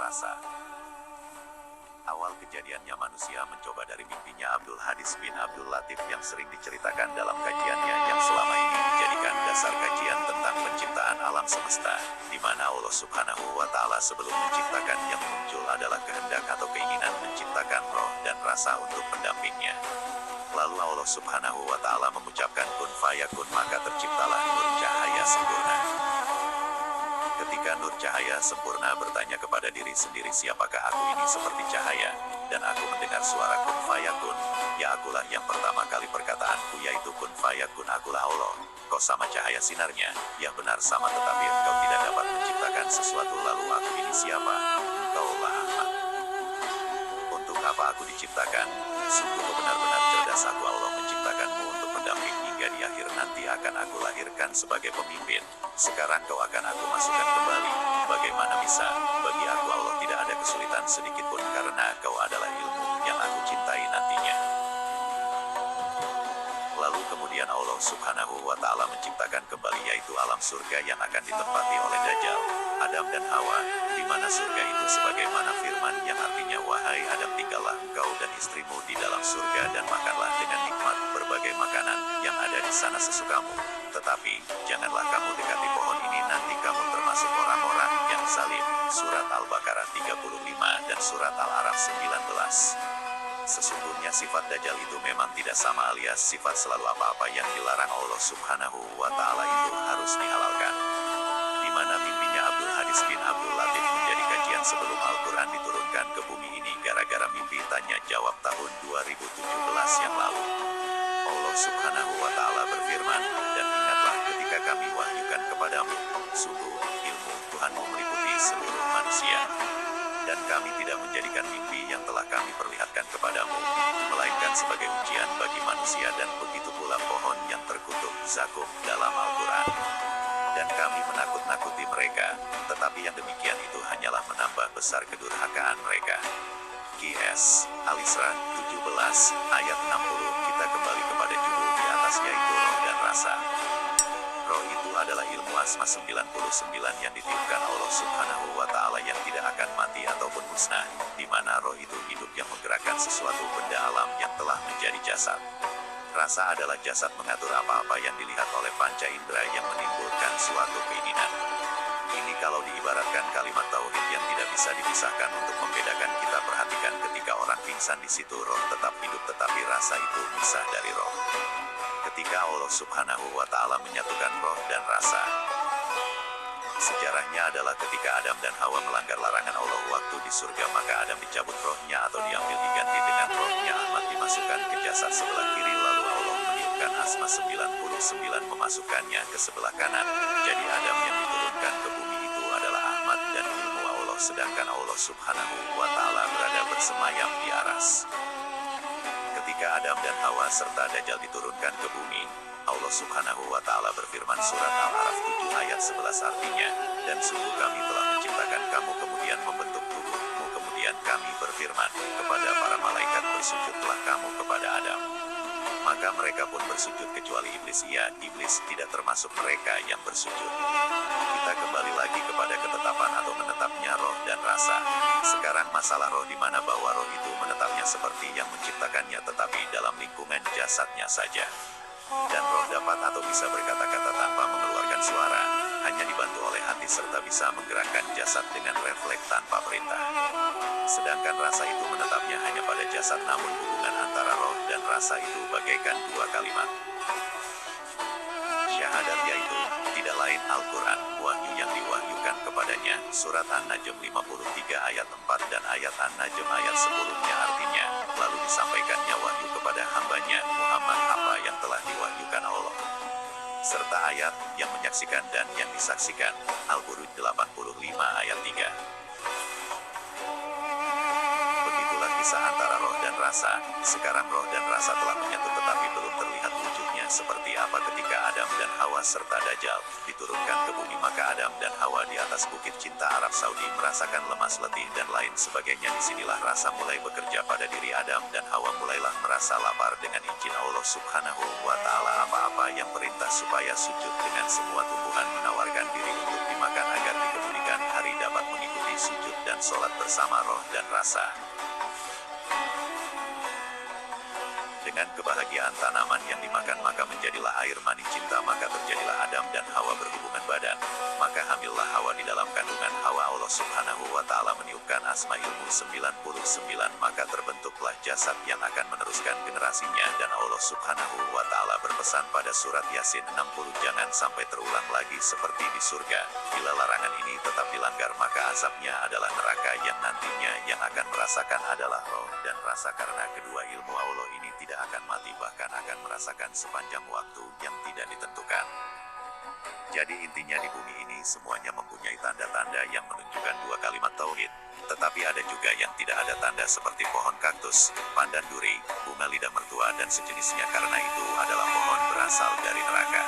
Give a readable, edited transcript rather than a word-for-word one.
rasa. Awal kejadiannya manusia mencoba dari mimpinya Abdul Hadis bin Abdul Latif yang sering diceritakan dalam kajiannya yang selama ini dijadikan dasar kajian tentang penciptaan alam semesta, di mana Allah Subhanahu wa Ta'ala sebelum menciptakan yang muncul adalah kehendak atau keinginan menciptakan roh dan rasa untuk pendampingnya. Lalu Allah Subhanahu wa Ta'ala mengucapkan kun fayakun, maka terciptalah nur cahaya sempurna. Ketika nur cahaya sempurna bertanya kepada diri sendiri, siapakah aku ini seperti cahaya? Dan aku mendengar suara kun fayakun, ya akulah yang pertama kali perkataanku yaitu kun fayakun, akulah Allah. Kau sama cahaya sinarnya, ya benar sama, tetapi engkau tidak dapat menciptakan sesuatu. Lalu aku ini siapa? Engkaulah Ahmad. Untuk apa aku diciptakan? Sungguh benar-benar cerdas aku, Allah menciptakanmu untuk pendamping hingga di akhir nanti akan aku lahirkan sebagai pemimpin. Sekarang kau akan aku masukkan kembali. Bagaimana bisa? Bagi aku Allah tidak ada kesulitan sedikit pun karena kau adalah ilmu yang aku cintai nantinya. Lalu kemudian Allah Subhanahu wa Ta'ala menciptakan kembali yaitu alam surga yang akan ditempati oleh Dajjal, Adam dan Hawa, di mana surga itu sebagaimana firman yang artinya, wahai Adam, tinggallah engkau dan istrimu di dalam surga dan makanlah dengan nikmat berbagai makanan yang ada di sana sesukamu. Tetapi janganlah kamu dekati pohon ini, nanti kamu termasuk orang-orang yang zalim. Surat Al-Baqarah 35 dan surat Al-Araf 19. Sesungguhnya sifat Dajjal itu memang tidak sama, alias sifat selalu apa-apa yang dilarang Allah Subhanahu wa Ta'ala itu harus dihalalkan. Di mana mimpinya Abdul Hadis bin Abdul Latif menjadi kajian sebelum Al-Quran diturunkan ke bumi ini gara-gara mimpi tanya jawab tahun 2017 yang lalu. Allah Subhanahu wa Ta'ala berfirman, dan ingatlah ketika kami wahyukan kepadamu, sungguh ilmu Tuhanmu meliputi seluruh manusia. Dan kami tidak menjadikan mimpi yang telah kami perlihatkan kepadamu, melainkan sebagai ujian bagi manusia, dan begitu pula pohon yang terkutuk, zakum, dalam Al-Quran. Dan kami menakut-nakuti mereka, tetapi yang demikian itu hanyalah menambah besar kedurhakaan mereka. QS Al-Isra 17 ayat 60. Kita kembali kepada judul di atas yaitu roh dan rasa. Roh itu adalah ilmu asma 99 yang ditiupkan Allah Subhanahu wa Ta'ala yang tidak akan mati ataupun musnah, di mana roh itu hidup yang menggerakkan sesuatu benda alam yang telah menjadi jasad. Rasa adalah jasad mengatur apa-apa yang dilihat oleh panca indera yang menimbulkan suatu keinginan. Ini kalau diibaratkan kalimat tauhid yang tidak bisa dipisahkan. Untuk membedakan, kita perhatikan ketika orang pingsan, di situ roh tetap hidup tetapi rasa itu misah dari roh. Ketika Allah Subhanahu wa Ta'ala menyatukan roh dan rasa, sejarahnya adalah ketika Adam dan Hawa melanggar larangan Allah waktu di surga, maka Adam dicabut rohnya atau diambil diganti dengan rohnya Ahmad dimasukkan ke jasad sebelah kiri, lalu Allah meniupkan asma 99 memasukkannya ke sebelah kanan. Jadi Adam yang diturunkan ke bumi itu adalah Ahmad dan ilmu Allah, sedangkan Allah Subhanahu wa Ta'ala berada bersemayam di aras. Ketika Adam dan Hawa serta Dajjal diturunkan ke bumi, Allah Subhanahu wa Ta'ala berfirman, surat Al-Araf 7 ayat 11, artinya, dan sungguh kami telah menciptakan kamu kemudian membentuk tubuhmu, kemudian kami berfirman kepada para malaikat, bersujudlah kamu kepada Adam. Maka mereka pun bersujud kecuali iblis. Ya, iblis tidak termasuk mereka yang bersujud. Kita kembali lagi kepada ketetapan atau menetapnya roh dan rasa. Sekarang masalah roh, di mana bahwa roh itu menetapnya seperti yang menciptakannya tetapi dalam lingkungan jasadnya saja. Dan roh dapat atau bisa berkata-kata tanpa mengeluarkan suara, hanya dibantu oleh hati serta bisa menggerakkan jasad dengan refleks tanpa perintah. Sedangkan rasa itu menetapnya hanya pada jasad, namun hubungan antara roh dan rasa itu bagaikan dua kalimat syahadat, yaitu tidak lain Al-Quran, wahyu yang diwahyukan kepadanya. Surat An-Najm 53 ayat 4 dan ayat An-Najm ayat 10-nya, artinya, lalu disampaikannya wahyu kepada hambanya Muhammad apa yang telah diwahyukan Allah, serta ayat yang menyaksikan dan yang disaksikan. Al-Buruj 85 ayat 3. Begitulah kisah antara roh dan rasa. Sekarang roh dan rasa telah menyatu tetapi belum terlihat wujudnya seperti apa. Ketika Adam dan Hawa serta Dajjal diturunkan ke bumi, maka Adam dan Hawa di atas bukit cinta Arab Saudi merasakan lemas, letih dan lain sebagainya. Disinilah rasa mulai bekerja pada diri Adam dan Hawa, mulailah merasa lapar. Dengan izin Allah Subhanahu wa Ta'ala, apa-apa yang perintah supaya sujud dengan semua tumbuhan menawarkan diri untuk dimakan agar di kemudian hari dapat mengikuti sujud dan dengan sholat bersama roh dan rasa. Dengan kebahagiaan tanaman yang dimakan maka menjadilah air mani cinta, maka terjadilah Adam dan Hawa berhubungan badan. Maka hamillah Hawa di dalam kandungan Hawa. Allah Subhanahu wa Ta'ala meniupkan asma ilmu 99, maka terbentuklah jasad yang akan meneruskan generasinya. Dan Allah Subhanahu wa Ta'ala berpesan pada surat Yasin 60, jangan sampai terulang lagi seperti di surga. Bila larangan ini tetap dilanggar maka azabnya adalah neraka, yang nantinya yang akan merasakan adalah roh dan rasa, karena kedua ilmu Allah ini tidak akan mati, bahkan akan merasakan sepanjang waktu yang tidak ditentukan. Jadi intinya di bumi ini semuanya mempunyai tanda-tanda yang menunjukkan dua kalimat tauhid. Tetapi ada juga yang tidak ada tanda seperti pohon kaktus, pandan duri, bunga lidah mertua dan sejenisnya, karena itu adalah pohon berasal dari neraka.